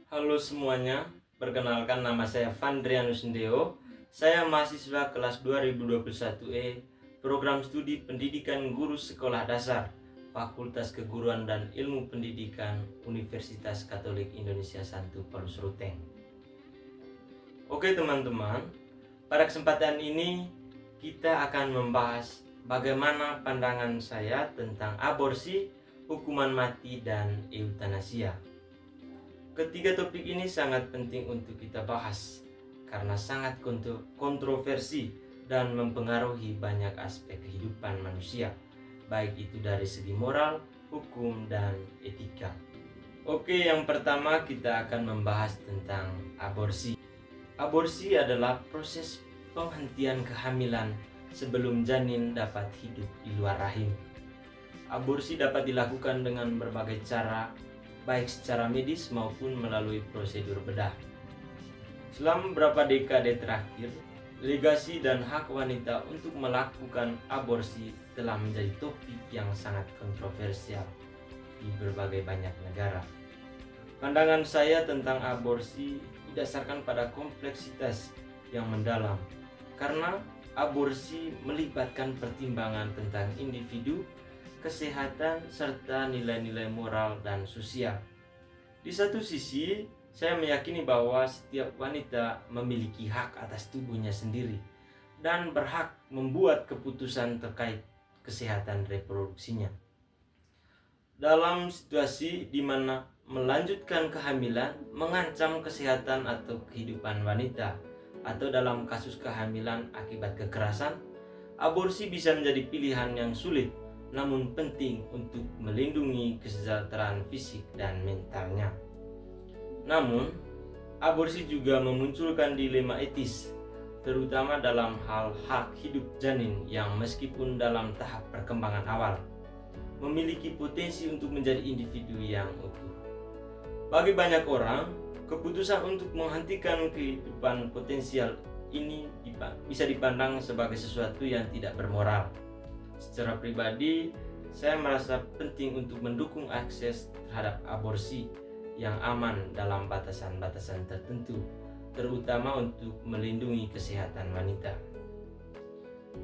Halo semuanya, perkenalkan nama saya Vandrianus Ndeo. Saya mahasiswa kelas 2021E, Program Studi Pendidikan Guru Sekolah Dasar, Fakultas Keguruan dan Ilmu Pendidikan, Universitas Katolik Indonesia Santo Paulus Ruteng. Oke teman-teman, pada kesempatan ini kita akan membahas bagaimana pandangan saya tentang aborsi, hukuman mati, dan eutanasia. Ketiga topik ini sangat penting untuk kita bahas karena sangat kontroversi dan mempengaruhi banyak aspek kehidupan manusia, baik itu dari segi moral, hukum, dan etika. Oke, yang pertama kita akan membahas tentang aborsi. Aborsi adalah proses penghentian kehamilan sebelum janin dapat hidup di luar rahim. Aborsi dapat dilakukan dengan berbagai cara, baik secara medis maupun melalui prosedur bedah. Selama beberapa dekade terakhir, legasi dan hak wanita untuk melakukan aborsi telah menjadi topik yang sangat kontroversial di berbagai banyak negara. Pandangan saya tentang aborsi didasarkan pada kompleksitas yang mendalam, karena aborsi melibatkan pertimbangan tentang individu, kesehatan, serta nilai-nilai moral dan sosial. Di satu sisi, saya meyakini bahwa setiap wanita memiliki hak atas tubuhnya sendiri dan berhak membuat keputusan terkait kesehatan reproduksinya. Dalam situasi di mana melanjutkan kehamilan mengancam kesehatan atau kehidupan wanita, atau dalam kasus kehamilan akibat kekerasan, aborsi bisa menjadi pilihan yang sulit namun penting untuk melindungi kesejahteraan fisik dan mentalnya. Namun, aborsi juga memunculkan dilema etis, terutama dalam hal hak hidup janin yang meskipun dalam tahap perkembangan awal, memiliki potensi untuk menjadi individu yang utuh. Bagi banyak orang, keputusan untuk menghentikan kehidupan potensial ini bisa dipandang sebagai sesuatu yang tidak bermoral. Secara pribadi, saya merasa penting untuk mendukung akses terhadap aborsi yang aman dalam batasan-batasan tertentu, terutama untuk melindungi kesehatan wanita.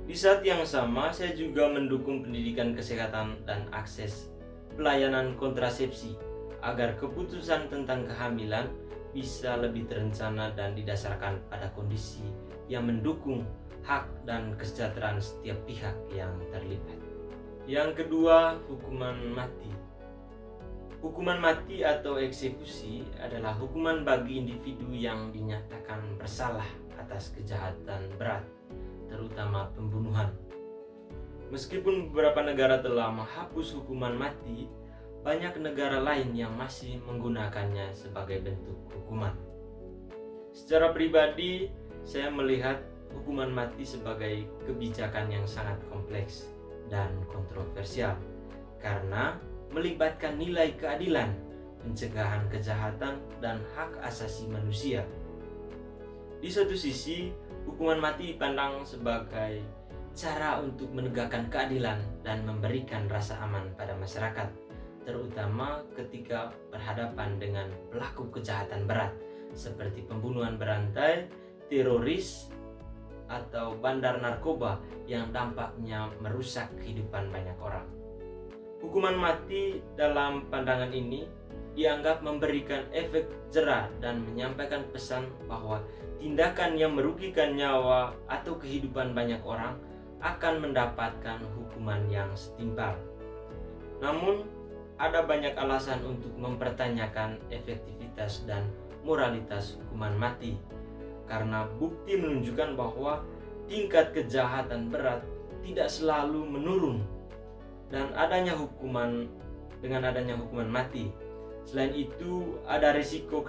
Di saat yang sama, saya juga mendukung pendidikan kesehatan dan akses pelayanan kontrasepsi agar keputusan tentang kehamilan bisa lebih terencana dan didasarkan pada kondisi yang mendukung hak dan kesejahteraan setiap pihak yang terlibat. Yang kedua, hukuman mati. Hukuman mati atau eksekusi adalah hukuman bagi individu yang dinyatakan bersalah atas kejahatan berat, terutama pembunuhan. Meskipun beberapa negara telah menghapus hukuman mati, banyak negara lain yang masih menggunakannya sebagai bentuk hukuman. Secara pribadi, saya melihat hukuman mati sebagai kebijakan yang sangat kompleks dan kontroversial karena melibatkan nilai keadilan, pencegahan kejahatan, dan hak asasi manusia. Di satu sisi, hukuman mati dipandang sebagai cara untuk menegakkan keadilan dan memberikan rasa aman pada masyarakat, terutama ketika berhadapan dengan pelaku kejahatan berat seperti pembunuhan berantai, teroris, atau bandar narkoba yang dampaknya merusak kehidupan banyak orang. Hukuman mati dalam pandangan ini dianggap memberikan efek jera dan menyampaikan pesan bahwa tindakan yang merugikan nyawa atau kehidupan banyak orang akan mendapatkan hukuman yang setimpal. Namun, ada banyak alasan untuk mempertanyakan efektivitas dan moralitas hukuman mati, karena bukti menunjukkan bahwa tingkat kejahatan berat tidak selalu menurun dengan adanya hukuman mati. Selain itu, ada risiko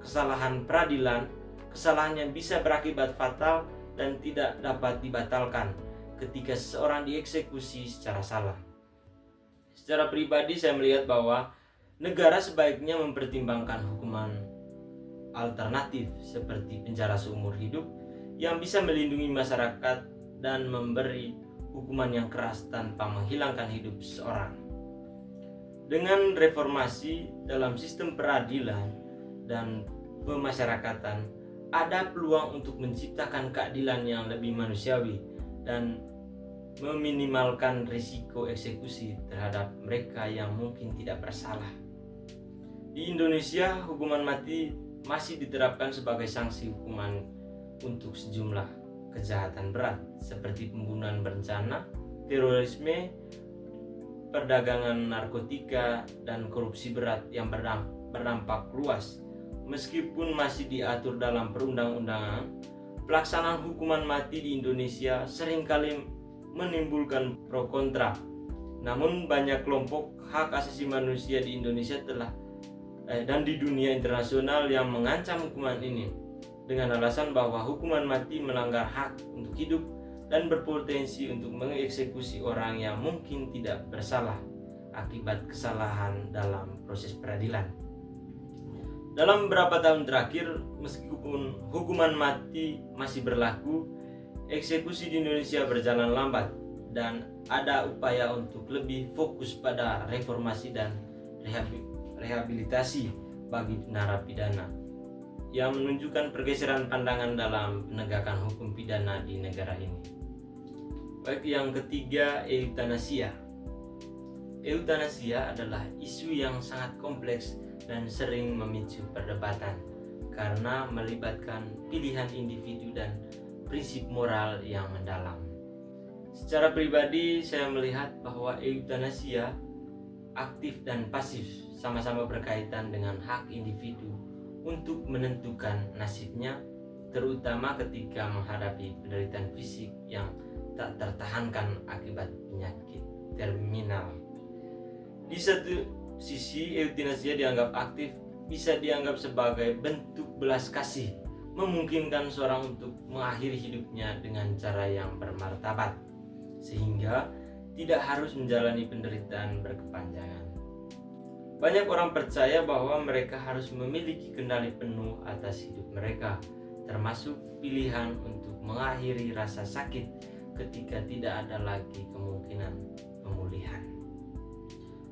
kesalahan peradilan, kesalahan yang bisa berakibat fatal dan tidak dapat dibatalkan ketika seseorang dieksekusi secara salah. Secara pribadi, saya melihat bahwa negara sebaiknya mempertimbangkan hukuman alternatif seperti penjara seumur hidup yang bisa melindungi masyarakat dan memberi hukuman yang keras tanpa menghilangkan hidup seseorang. Dengan reformasi dalam sistem peradilan, dan pemasyarakatan, ada peluang untuk menciptakan keadilan yang lebih manusiawi dan meminimalkan risiko eksekusi terhadap mereka yang mungkin tidak bersalah. Di Indonesia, hukuman mati masih diterapkan sebagai sanksi hukuman untuk sejumlah kejahatan berat seperti pembunuhan berencana, terorisme, perdagangan narkotika, dan korupsi berat yang berdampak luas. Meskipun masih diatur dalam perundang-undangan, pelaksanaan hukuman mati di Indonesia seringkali menimbulkan pro kontra. Namun banyak kelompok hak asasi manusia di Indonesia dan di dunia internasional yang mengancam hukuman ini dengan alasan bahwa hukuman mati melanggar hak untuk hidup dan berpotensi untuk mengeksekusi orang yang mungkin tidak bersalah akibat kesalahan dalam proses peradilan. Dalam beberapa tahun terakhir, meskipun hukuman mati masih berlaku, eksekusi di Indonesia berjalan lambat dan ada upaya untuk lebih fokus pada reformasi dan rehabilitasi bagi narapidana yang menunjukkan pergeseran pandangan dalam penegakan hukum pidana di negara ini. Baik, yang ketiga, eutanasia. Eutanasia adalah isu yang sangat kompleks dan sering memicu perdebatan karena melibatkan pilihan individu dan prinsip moral yang mendalam. Secara pribadi, saya melihat bahwa eutanasia aktif dan pasif sama-sama berkaitan dengan hak individu untuk menentukan nasibnya, terutama ketika menghadapi penderitaan fisik yang tak tertahankan akibat penyakit terminal. Di satu sisi, eutanasia dianggap aktif bisa dianggap sebagai bentuk belas kasih, memungkinkan seorang untuk mengakhiri hidupnya dengan cara yang bermartabat, sehingga tidak harus menjalani penderitaan berkepanjangan. Banyak orang percaya bahwa mereka harus memiliki kendali penuh atas hidup mereka, termasuk pilihan untuk mengakhiri rasa sakit ketika tidak ada lagi kemungkinan pemulihan.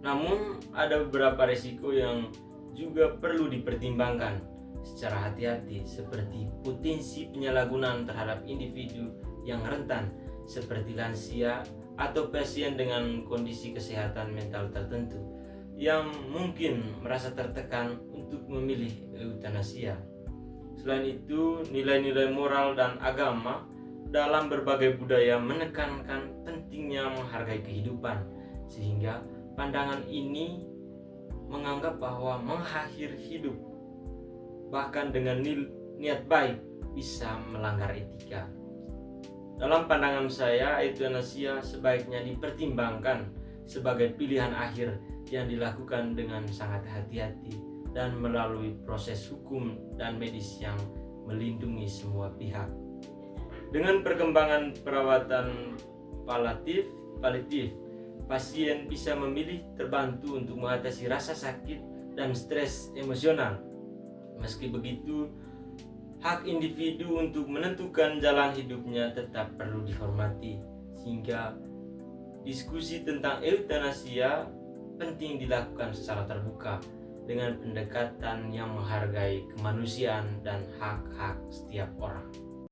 Namun, ada beberapa risiko yang juga perlu dipertimbangkan secara hati-hati, seperti potensi penyalahgunaan terhadap individu yang rentan seperti lansia atau pasien dengan kondisi kesehatan mental tertentu yang mungkin merasa tertekan untuk memilih eutanasia. Selain itu, nilai-nilai moral dan agama dalam berbagai budaya menekankan pentingnya menghargai kehidupan, sehingga pandangan ini menganggap bahwa mengakhiri hidup bahkan dengan niat baik bisa melanggar etika. Dalam pandangan saya, eutanasia sebaiknya dipertimbangkan sebagai pilihan akhir yang dilakukan dengan sangat hati-hati dan melalui proses hukum dan medis yang melindungi semua pihak. Dengan perkembangan perawatan paliatif, pasien bisa memilih terbantu untuk mengatasi rasa sakit dan stres emosional. Meski begitu, hak individu untuk menentukan jalan hidupnya tetap perlu dihormati, sehingga diskusi tentang eutanasia penting dilakukan secara terbuka dengan pendekatan yang menghargai kemanusiaan dan hak-hak setiap orang.